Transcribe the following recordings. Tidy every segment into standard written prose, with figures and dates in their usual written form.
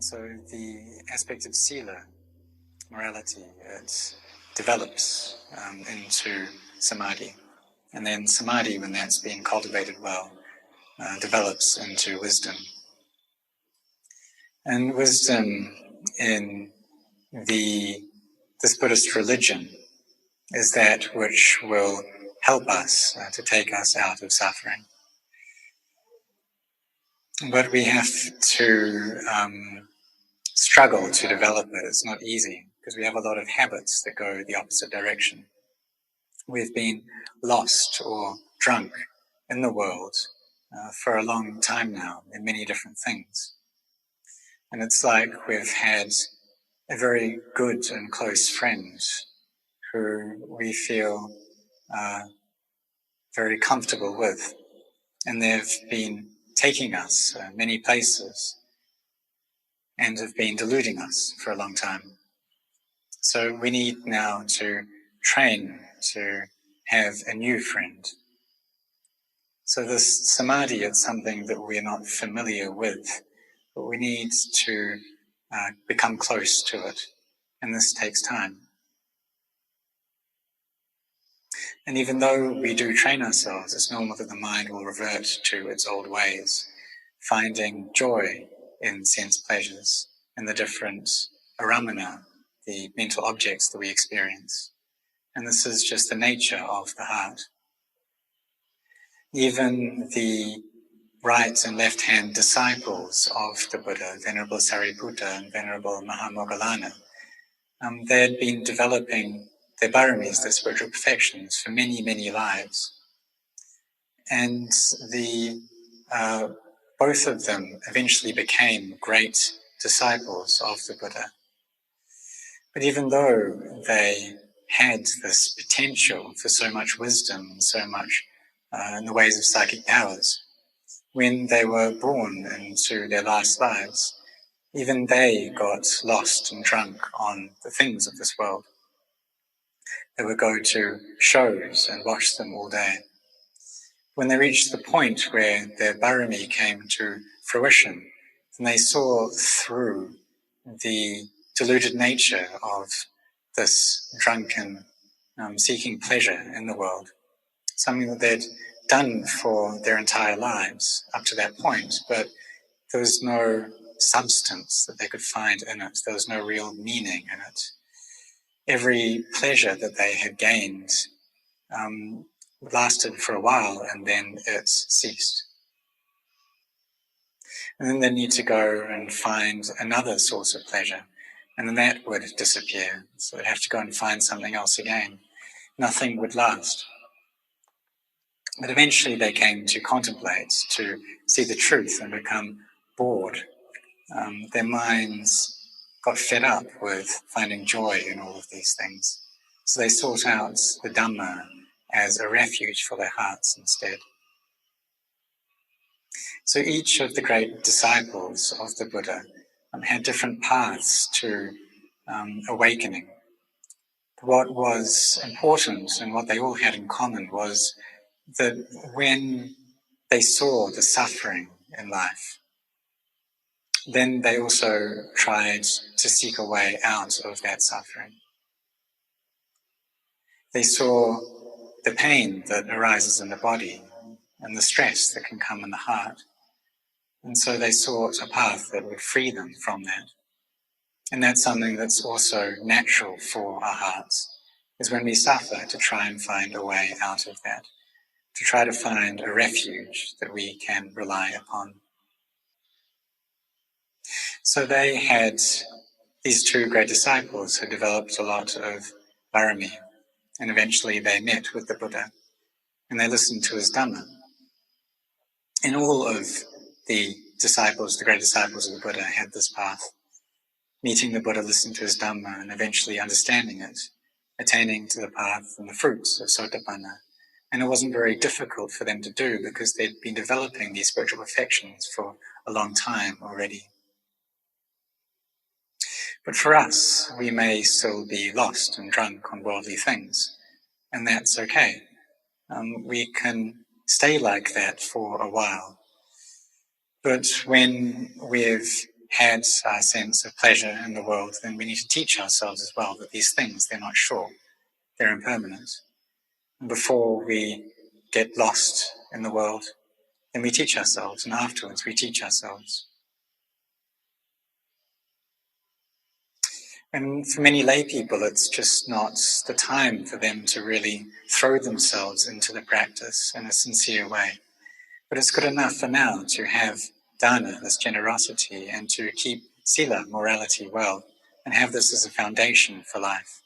So the aspect of sila, morality, it develops into samadhi. And then samadhi, when that's been cultivated well, develops into wisdom. And wisdom in this Buddhist religion is that which will help us to take us out of suffering. But we have to struggle to develop it. It's not easy because we have a lot of habits that go the opposite direction. We've been lost or drunk in the world for a long time now in many different things. And it's like we've had a very good and close friend who we feel very comfortable with. And they've been taking us many places and have been deluding us for a long time. So we need now to train to have a new friend. So this samadhi is something that we're not familiar with, but we need to become close to it, and this takes time. And even though we do train ourselves, it's normal that the mind will revert to its old ways, finding joy in sense pleasures and the different aramana, the mental objects that we experience. And this is just the nature of the heart. Even the right and left-hand disciples of the Buddha, Venerable Sariputta and Venerable Mahamoggallana, they had been developing their paramis, their spiritual perfections, for many, many lives. And both of them eventually became great disciples of the Buddha. But even though they had this potential for so much wisdom and so much in the ways of psychic powers, when they were born into their last lives, even they got lost and drunk on the things of this world. They would go to shows and watch them all day. When they reached the point where their parami came to fruition, then they saw through the deluded nature of this drunken seeking pleasure in the world, something that they'd done for their entire lives up to that point, but there was no substance that they could find in it. There was no real meaning in it. Every pleasure that they had gained lasted for a while and then it ceased. And then they need to go and find another source of pleasure, and then that would disappear. So they'd have to go and find something else again. Nothing would last. But eventually they came to contemplate, to see the truth and become bored. Their minds got fed up with finding joy in all of these things. So they sought out the Dhamma as a refuge for their hearts instead. So each of the great disciples of the Buddha had different paths to awakening. What was important and what they all had in common was that when they saw the suffering in life, then they also tried to seek a way out of that suffering. They saw the pain that arises in the body and the stress that can come in the heart. And so they sought a path that would free them from that. And that's something that's also natural for our hearts, is when we suffer to try and find a way out of that, to try to find a refuge that we can rely upon. So they had these two great disciples who developed a lot of parami, and eventually they met with the Buddha and they listened to his Dhamma. And all of the disciples, the great disciples of the Buddha, had this path, meeting the Buddha, listening to his Dhamma, and eventually understanding it, attaining to the path and the fruits of Sotapanna. And it wasn't very difficult for them to do because they'd been developing these spiritual perfections for a long time already. But for us, we may still be lost and drunk on worldly things, and that's okay. We can stay like that for a while. But when we've had a sense of pleasure in the world, then we need to teach ourselves as well that these things, they're not sure, they're impermanent. And before we get lost in the world, then we teach ourselves, and afterwards we teach ourselves. And for many lay people, it's just not the time for them to really throw themselves into the practice in a sincere way. But it's good enough for now to have dana, this generosity, and to keep sila, morality, well, and have this as a foundation for life.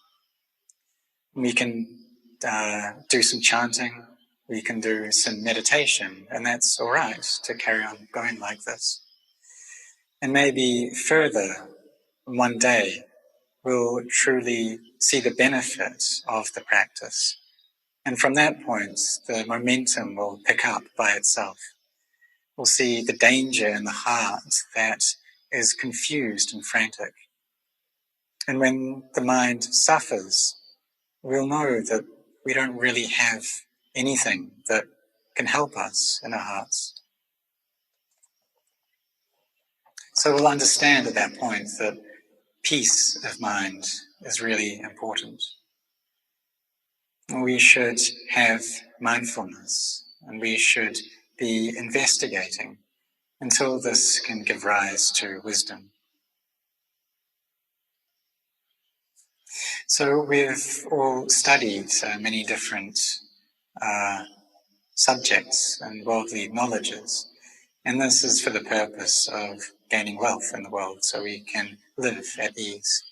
We can do some chanting, we can do some meditation, and that's all right to carry on going like this. And maybe further, one day, we'll truly see the benefit of the practice. And from that point, the momentum will pick up by itself. We'll see the danger in the heart that is confused and frantic. And when the mind suffers, we'll know that we don't really have anything that can help us in our hearts. So we'll understand at that point that peace of mind is really important. We should have mindfulness, and we should be investigating until this can give rise to wisdom. So we've all studied many different subjects and worldly knowledges, and this is for the purpose of gaining wealth in the world so we can live at ease.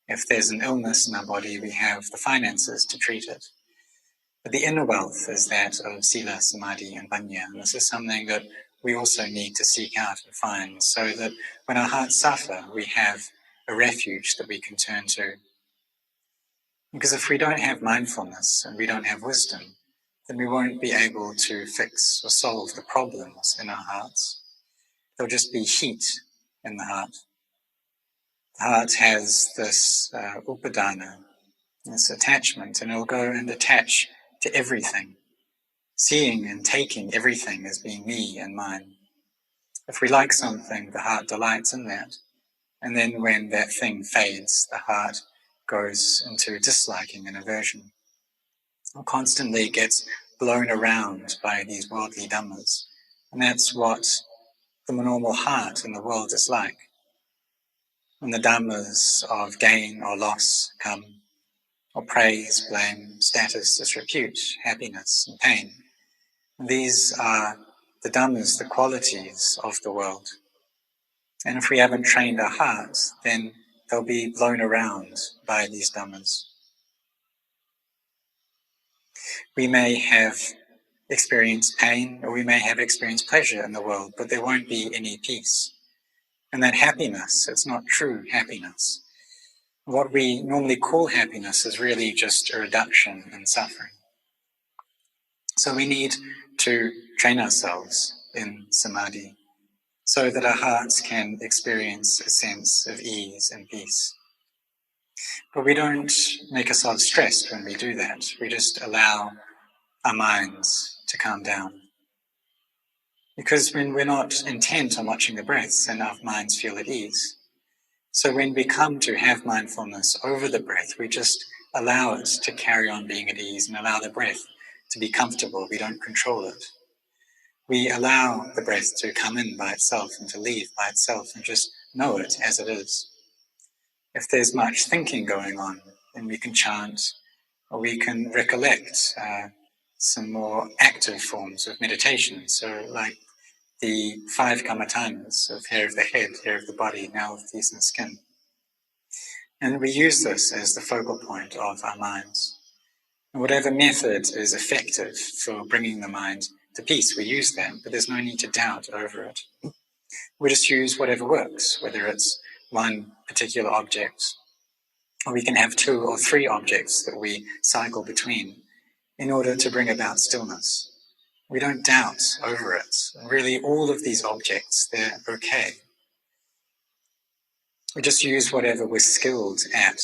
If there's an illness in our body, we have the finances to treat it. But the inner wealth is that of sila, samadhi, and panya, and this is something that we also need to seek out and find so that when our hearts suffer, we have a refuge that we can turn to. Because if we don't have mindfulness and we don't have wisdom, then we won't be able to fix or solve the problems in our hearts. There'll just be heat in the heart. The heart has this upadana, this attachment, and it'll go and attach to everything, seeing and taking everything as being me and mine. If we like something, the heart delights in that. And then when that thing fades, the heart goes into disliking and aversion. It constantly gets blown around by these worldly dhammas. And that's what the normal heart in the world is like. When the dhammas of gain or loss come, or praise, blame, status, disrepute, happiness, and pain, these are the dhammas, the qualities of the world. And if we haven't trained our hearts, then they'll be blown around by these dhammas. We may have experienced pain, or we may have experienced pleasure in the world, but there won't be any peace. And that happiness, it's not true happiness. What we normally call happiness is really just a reduction in suffering. So we need to train ourselves in samadhi so that our hearts can experience a sense of ease and peace. But we don't make ourselves stressed when we do that. We just allow our minds to calm down. Because when we're not intent on watching the breaths, then our minds feel at ease. So when we come to have mindfulness over the breath, we just allow it to carry on being at ease and allow the breath to be comfortable. We don't control it. We allow the breath to come in by itself and to leave by itself and just know it as it is. If there's much thinking going on, then we can chant, or we can recollect some more active forms of meditation. So like the 5 kamatanas of hair of the head, hair of the body, nail of teeth and skin. And we use this as the focal point of our minds. And whatever method is effective for bringing the mind to peace, we use that, but there's no need to doubt over it. We just use whatever works, whether it's one particular object, or we can have 2 or 3 objects that we cycle between in order to bring about stillness. We don't doubt over it. Really, all of these objects, they're okay. We just use whatever we're skilled at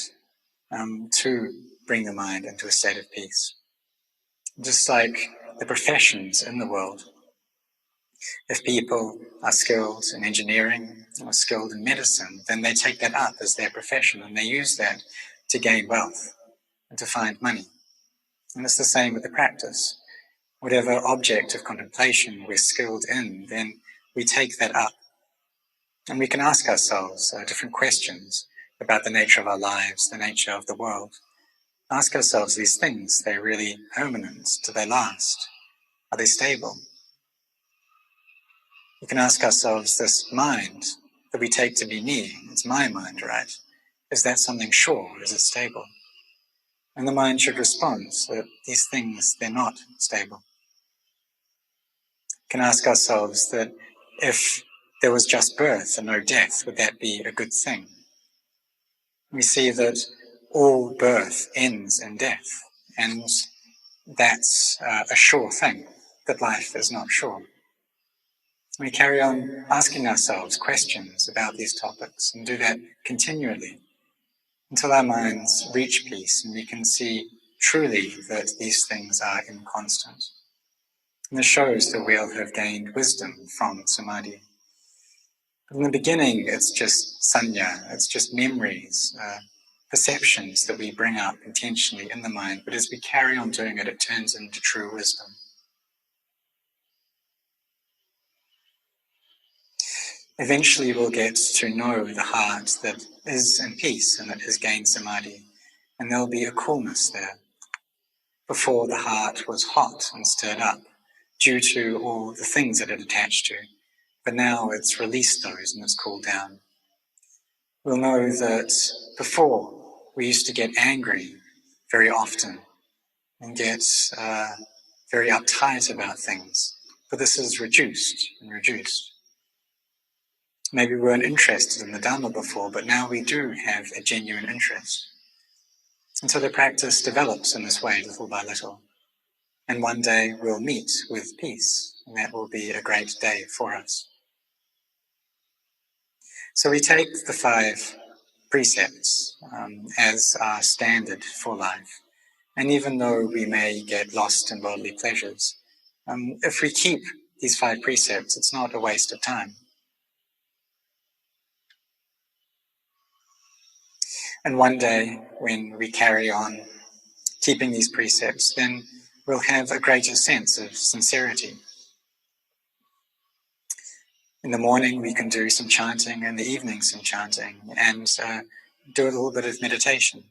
to bring the mind into a state of peace. Just like the professions in the world. If people are skilled in engineering or skilled in medicine, then they take that up as their profession and they use that to gain wealth and to find money. And it's the same with the practice. Whatever object of contemplation we're skilled in, then we take that up. And we can ask ourselves different questions about the nature of our lives, the nature of the world. Ask ourselves these things: are they really permanent? Do they last? Are they stable? We can ask ourselves, this mind that we take to be me, it's my mind, right? Is that something sure? Is it stable? And the mind should respond that these things, they're not stable. We can ask ourselves that if there was just birth and no death, would that be a good thing? We see that all birth ends in death, and that's a sure thing, that life is not sure. We carry on asking ourselves questions about these topics and do that continually until our minds reach peace and we can see truly that these things are inconstant. And this shows that we'll have gained wisdom from samadhi. In the beginning, it's just sanya, it's just memories, perceptions that we bring up intentionally in the mind, but as we carry on doing it, it turns into true wisdom. Eventually we'll get to know the heart that is in peace and that has gained samadhi, and there'll be a coolness there. Before, the heart was hot and stirred up due to all the things that it attached to, but now it's released those and it's cooled down. We'll know that before we used to get angry very often and get very uptight about things, but this is reduced and reduced. Maybe we weren't interested in the Dhamma before, but now we do have a genuine interest. And so the practice develops in this way, little by little. And one day we'll meet with peace, and that will be a great day for us. So we take the 5 precepts as our standard for life. And even though we may get lost in worldly pleasures, if we keep these 5 precepts, it's not a waste of time. And one day, when we carry on keeping these precepts, then we'll have a greater sense of sincerity. In the morning, we can do some chanting, in the evening, some chanting, and do a little bit of meditation.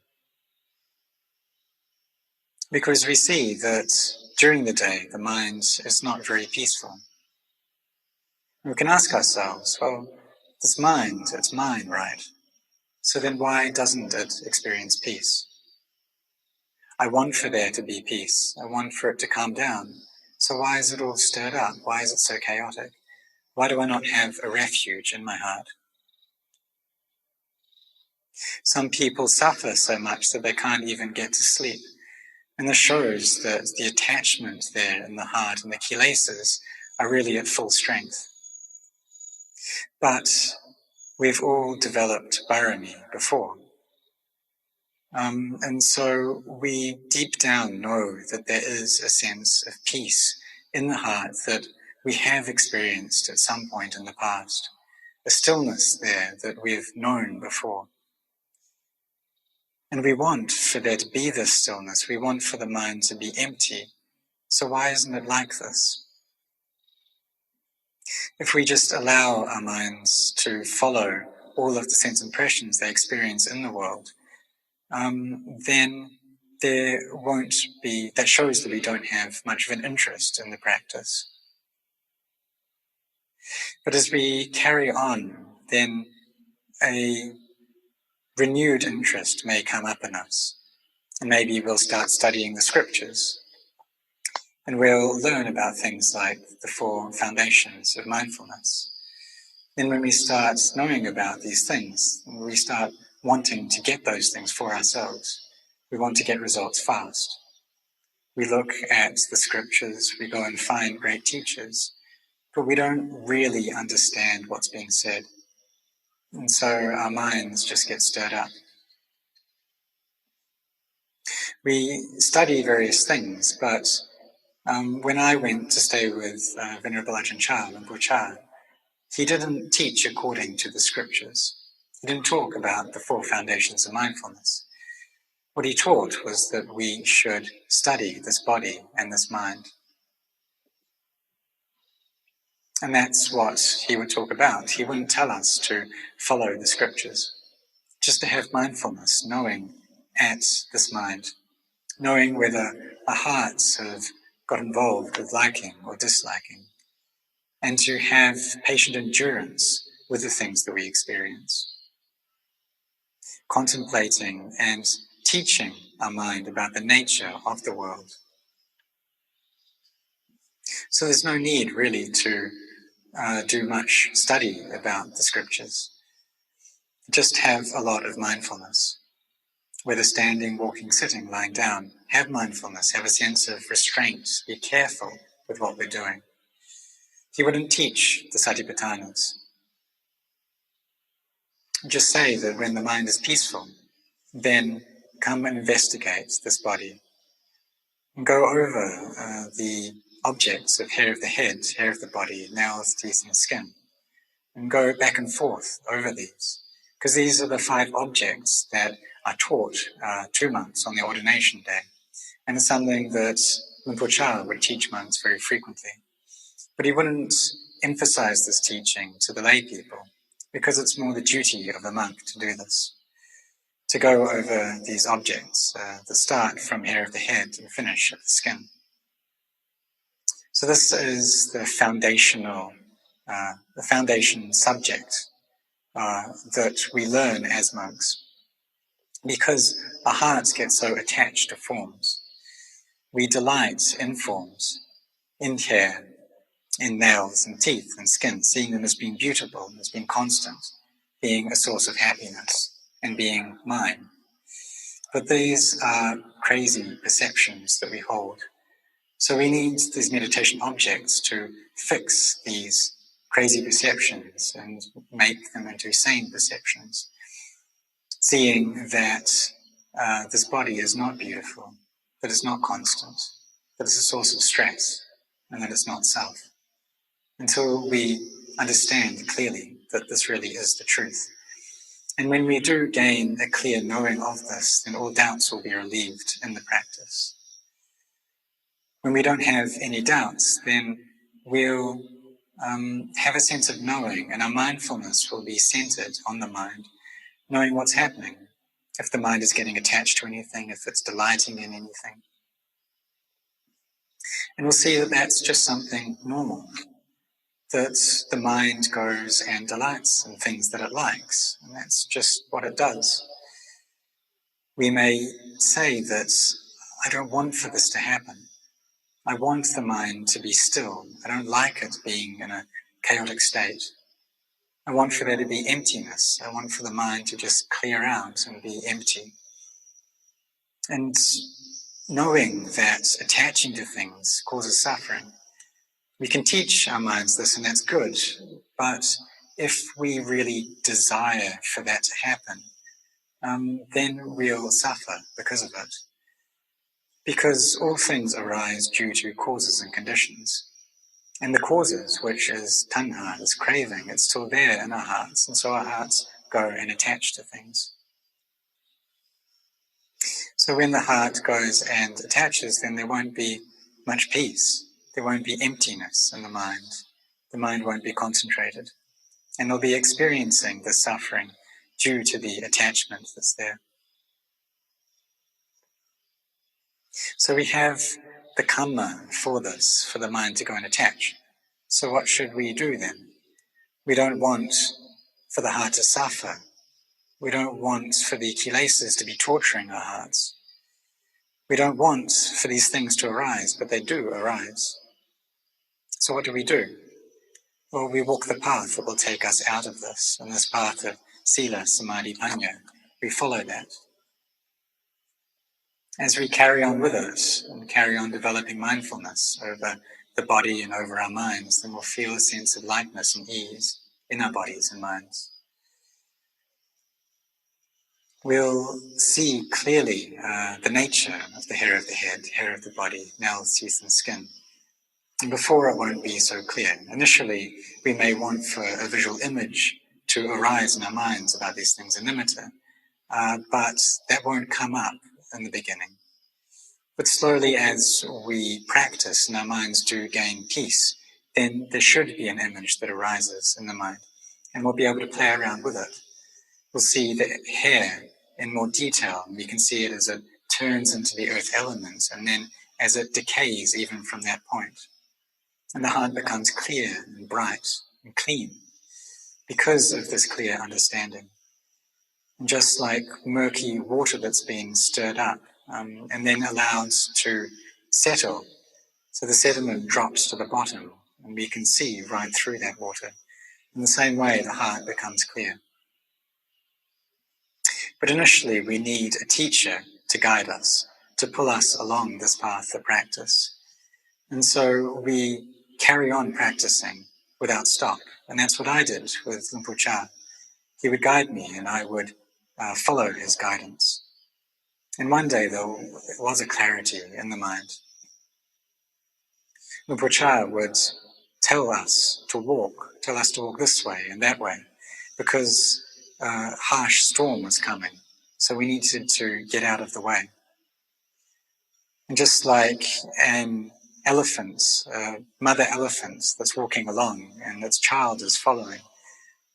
Because we see that during the day, the mind is not very peaceful. And we can ask ourselves, well, this mind, it's mine, right? So then why doesn't it experience peace? I want for there to be peace. I want for it to calm down. So why is it all stirred up? Why is it so chaotic? Why do I not have a refuge in my heart? Some people suffer so much that they can't even get to sleep. And this shows that the attachment there in the heart and the kilesas are really at full strength. But we've all developed bharami before. And so we deep down know that there is a sense of peace in the heart that we have experienced at some point in the past, a stillness there that we've known before. And we want for there to be this stillness, we want for the mind to be empty. So why isn't it like this? If we just allow our minds to follow all of the sense impressions they experience in the world, then there won't be, that shows that we don't have much of an interest in the practice. But as we carry on, then a renewed interest may come up in us. And maybe we'll start studying the scriptures. And we'll learn about things like the 4 foundations of mindfulness. Then when we start knowing about these things, we start wanting to get those things for ourselves. We want to get results fast. We look at the scriptures, we go and find great teachers, but we don't really understand what's being said. And so our minds just get stirred up. We study various things, but When I went to stay with Venerable Ajahn Chah, he didn't teach according to the scriptures. He didn't talk about the 4 foundations of mindfulness. What he taught was that we should study this body and this mind. And that's what he would talk about. He wouldn't tell us to follow the scriptures, just to have mindfulness, knowing at this mind, knowing whether our hearts have got involved with liking or disliking, and to have patient endurance with the things that we experience. Contemplating and teaching our mind about the nature of the world. So there's no need really to do much study about the scriptures. Just have a lot of mindfulness. Whether standing, walking, sitting, lying down, have mindfulness, have a sense of restraint, be careful with what we're doing. He wouldn't teach the Satipatthanas. Just say that when the mind is peaceful, then come and investigate this body. And go over the objects of hair of the head, hair of the body, nails, teeth, and skin. And go back and forth over these. Because these are the 5 objects that are taught 2 monks on the ordination day. And it's something that Luang would teach monks very frequently. But he wouldn't emphasize this teaching to the lay people, because it's more the duty of a monk to do this. To go over these objects that start from hair of the head and finish at the skin. So this is the foundation subject that we learn as monks, because our hearts get so attached to forms. We delight in forms, in hair, in nails and teeth and skin, seeing them as being beautiful, as being constant, being a source of happiness, and being mine. But these are crazy perceptions that we hold. So we need these meditation objects to fix these crazy perceptions and make them into sane perceptions. Seeing that this body is not beautiful, that it's not constant, that it's a source of stress, and that it's not self. Until we understand clearly that this really is the truth. And when we do gain a clear knowing of this, then all doubts will be relieved in the practice. When we don't have any doubts, then we'll have a sense of knowing, and our mindfulness will be centered on the mind, knowing what's happening. If the mind is getting attached to anything, if it's delighting in anything. And we'll see that that's just something normal. That the mind goes and delights in things that it likes, and that's just what it does. We may say that I don't want for this to happen. I want the mind to be still. I don't like it being in a chaotic state. I want for there to be emptiness. I want for the mind to just clear out and be empty. And knowing that attaching to things causes suffering, we can teach our minds this, and that's good. But if we really desire for that to happen, then we'll suffer because of it. Because all things arise due to causes and conditions. And the causes, which is tanha, is craving, it's still there in our hearts. And so our hearts go and attach to things. So when the heart goes and attaches, then there won't be much peace. There won't be emptiness in the mind. The mind won't be concentrated. And they'll be experiencing the suffering due to the attachment that's there. So we have the karma for this, for the mind to go and attach. So what should we do then? We don't want for the heart to suffer. We don't want for the kilesas to be torturing our hearts. We don't want for these things to arise, but they do arise. So what do? Well, we walk the path that will take us out of this, and this path of sila, samadhi, panya. We follow that. As we carry on with it and carry on developing mindfulness over the body and over our minds, then we'll feel a sense of lightness and ease in our bodies and minds. we'll see clearly the nature of the hair of the head, hair of the body, nails, teeth, and skin. And before, it won't be so clear. Initially, we may want for a visual image to arise in our minds about these things in nimitta, but that won't come up in the beginning. But slowly, as we practice and our minds do gain peace, then there should be an image that arises in the mind, and we'll be able to play around with it. We'll see the hair in more detail, and we can see it as it turns into the earth element, and then as it decays even from that point. And the heart becomes clear and bright and clean because of this clear understanding. And just like murky water that's been stirred up and then allowed to settle, so the sediment drops to the bottom and we can see right through that water. In the same way, the heart becomes clear. But initially, we need a teacher to guide us, to pull us along this path of practice. And so we carry on practicing without stop. And that's what I did with Luang Por Chah. He would guide me and I would follow his guidance. And one day, though, there was a clarity in the mind. Luang Por Chah would tell us to walk this way and that way, because a harsh storm was coming. So we needed to get out of the way. And just like an elephant, mother elephant that's walking along and its child is following,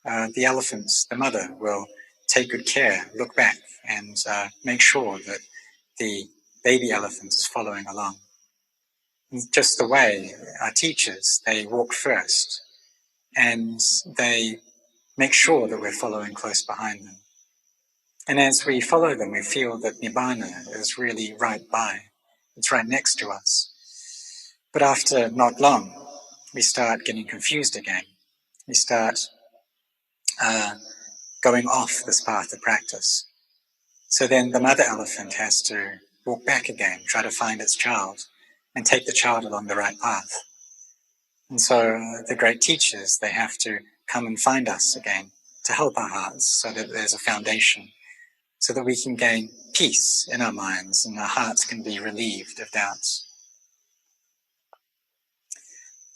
the elephant, the mother, will take good care, look back and make sure that the baby elephant is following along. And just the way our teachers, they walk first and they make sure that we're following close behind them. And as we follow them, we feel that Nibbana is really right by. It's right next to us. But after not long, we start getting confused again. We start going off this path of practice. So then the mother elephant has to walk back again, try to find its child, and take the child along the right path. And so the great teachers, they have to come and find us again to help our hearts so that there's a foundation, so that we can gain peace in our minds and our hearts can be relieved of doubts.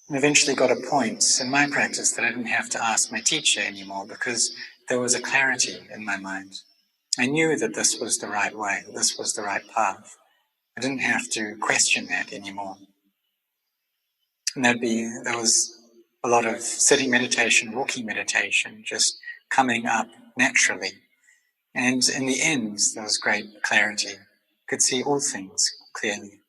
And eventually got a point in my practice that I didn't have to ask my teacher anymore because there was a clarity in my mind. I knew that this was the right way, that this was the right path. I didn't have to question that anymore. And there was a lot of sitting meditation, walking meditation, just coming up naturally. And in the end, there was great clarity. Could see all things clearly.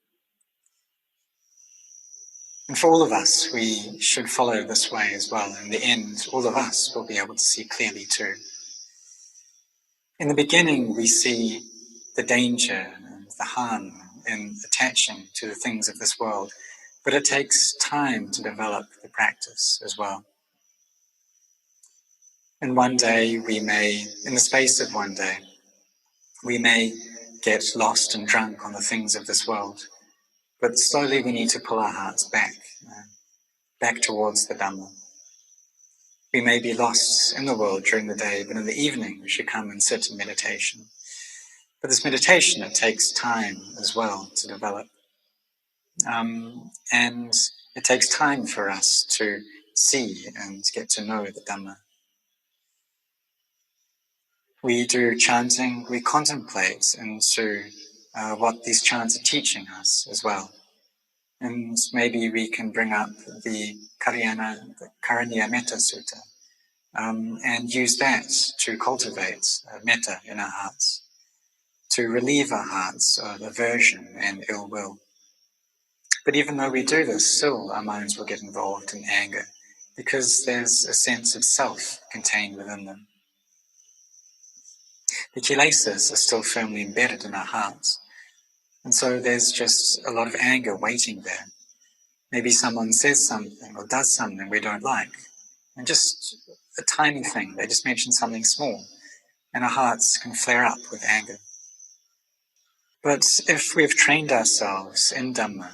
And for all of us, we should follow this way as well. In the end, all of us will be able to see clearly too. In the beginning, we see the danger and the harm in attaching to the things of this world, but it takes time to develop the practice as well. And one day we may, in the space of one day, we may get lost and drunk on the things of this world, but slowly we need to pull our hearts back towards the Dhamma. We may be lost in the world during the day, but in the evening we should come and sit in meditation. But this meditation, it takes time as well to develop. And it takes time for us to see and get to know the Dhamma. We do chanting, we contemplate into what these chants are teaching us as well. And maybe we can bring up the Karaniya Metta Sutta and use that to cultivate metta in our hearts, to relieve our hearts of aversion and ill will. But even though we do this, still our minds will get involved in anger because there's a sense of self contained within them. The kilesas are still firmly embedded in our hearts. And so there's just a lot of anger waiting there. Maybe someone says something or does something we don't like. And just a tiny thing, they just mention something small. And our hearts can flare up with anger. But if we've trained ourselves in Dhamma,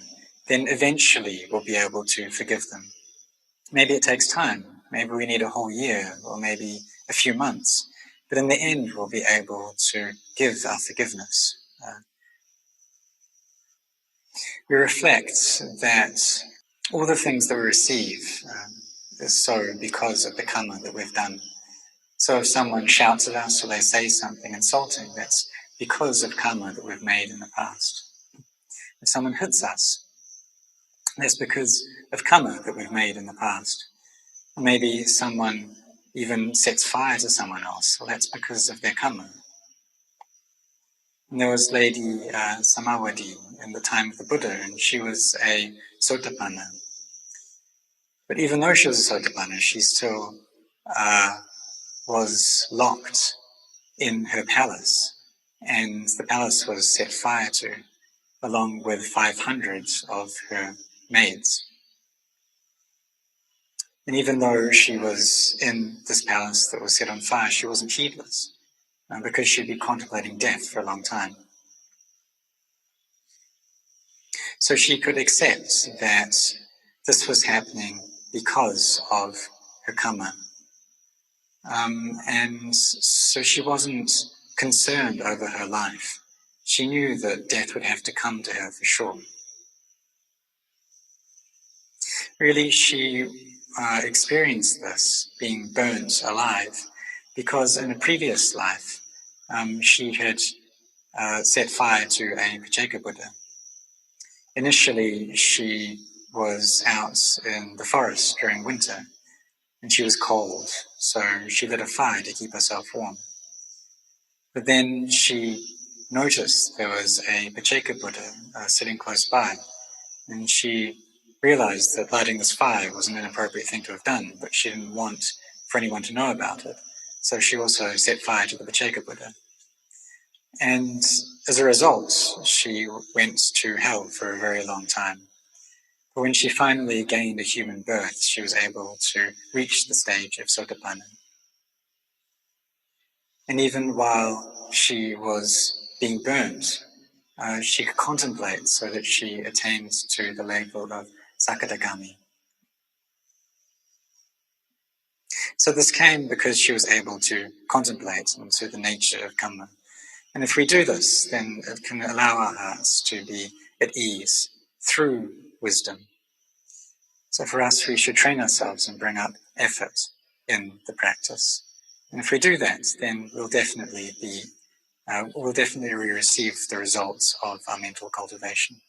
then eventually we'll be able to forgive them. Maybe it takes time. Maybe we need a whole year or maybe a few months. But in the end, we'll be able to give our forgiveness. We reflect that all the things that we receive is so because of the karma that we've done. So if someone shouts at us or they say something insulting, that's because of karma that we've made in the past. If someone hits us, that's because of karma that we've made in the past. Or maybe someone even sets fire to someone else, well, that's because of their karma. And there was Lady Samawati in the time of the Buddha, and she was a Sotapanna. But even though she was a Sotapanna, she still was locked in her palace, and the palace was set fire to, along with 500 of her maids. And even though she was in this palace that was set on fire, she wasn't heedless, because she'd been contemplating death for a long time. So she could accept that this was happening because of her karma. And so she wasn't concerned over her life. She knew that death would have to come to her for sure. Really, she experienced this, being burnt alive, because in a previous life, she had set fire to a Pacceka Buddha. Initially, she was out in the forest during winter, and she was cold, so she lit a fire to keep herself warm. But then she noticed there was a Pacceka Buddha sitting close by, and she realized that lighting this fire was an inappropriate thing to have done, but she didn't want for anyone to know about it. So she also set fire to the Pacceka Buddha. And as a result, she went to hell for a very long time. But when she finally gained a human birth, she was able to reach the stage of Sotapanna. And even while she was being burnt, she could contemplate so that she attained to the level of Sakadagami. So this came because she was able to contemplate into the nature of karma. And if we do this, then it can allow our hearts to be at ease through wisdom. So for us, we should train ourselves and bring up effort in the practice. And if we do that, then we'll definitely receive the results of our mental cultivation.